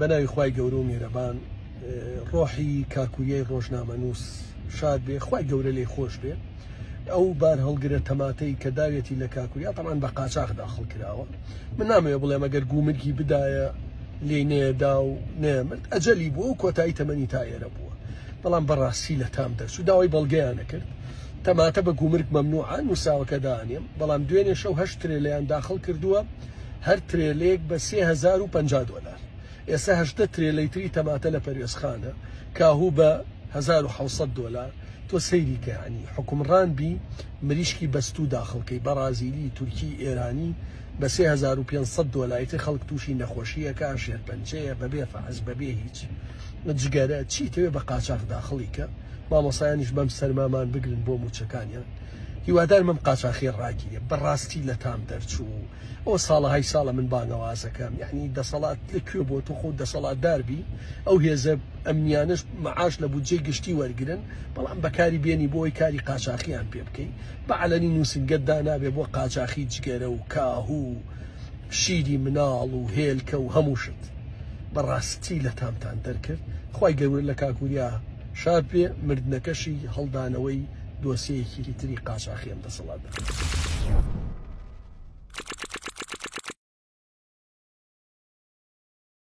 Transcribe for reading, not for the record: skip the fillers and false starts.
بەناوی خوای گەورە و میێرەبان ڕۆحی کاکوریای ڕۆژنامەنووس شاد بێ، خوای گەورە لێی خۆش بێ. ئەو بار هەڵگرە تەماتەی کە داوێتی لە کاکوریا تەمان بە قاچاق داخڵ کراوە. من نامەوێت بڵێم ئەگەر گومرگی بدایە لێی نێدا و نێمرد ئەجەلی بووە و کۆتایی تەمەنی تا ئێرە بووە، بەڵام بەڕاستی لە تام دەرچوو داوای بەڵگەیان نەکرد. تەماتە بە گومرگ مەمنوعە نووساوەکە دانێم، بەڵام دوێنێ شەو 8 ترێلەیان داخڵ کردووە، هەر ترێلێک بە $3050. ئێستا 8 ترێلەی تری تەماتە لە پەروێزخانە کاهوو بە $1700. تۆ سەیری کە ینی حکومڕان بی مریشکی بەستوو داخڵکەی بەرازیلی تورکی ئێرانی بە $3500 خەڵک تووشی نەخۆشیەکە شێرپەنجەیە بەبێ فەحز بەبێ هیچ جگەرە چی تەوێ بە قاچاق داخڵی کە مامۆسایانیش بەم سەرمامان بگرن بۆ موچەکانیان. هیوادار مەم قاچاخی ڕاگیرێ بەڕاستی لە تام دەرچوو. ئەو ساڵەهای ساڵە من بانەوازەکەم، یعنی دەسەڵات لەکوێ بۆ تۆ خۆ دەسەڵات داربی ئەو هێزە ئەمنیانش معاش لە بودجێ گشتی وەرگرن، بەڵام بەکاری بێنی بۆی کاری قاچاقیان پێ بکەین. بە عەلەنی نووسنگەت دانابێ بۆ قاچاقی جگەرە و کاهوو شیری مناڵ و هێلکە و هەموو شت. بەڕاستی لە تامتان دەرکرد. خوای گەورە لە کاکوریا شاد بێ، مردنەکەشی هەڵدانەوەی دۆسیەیەکی تری قاچاقی ئەم دەسەڵات دەکەن.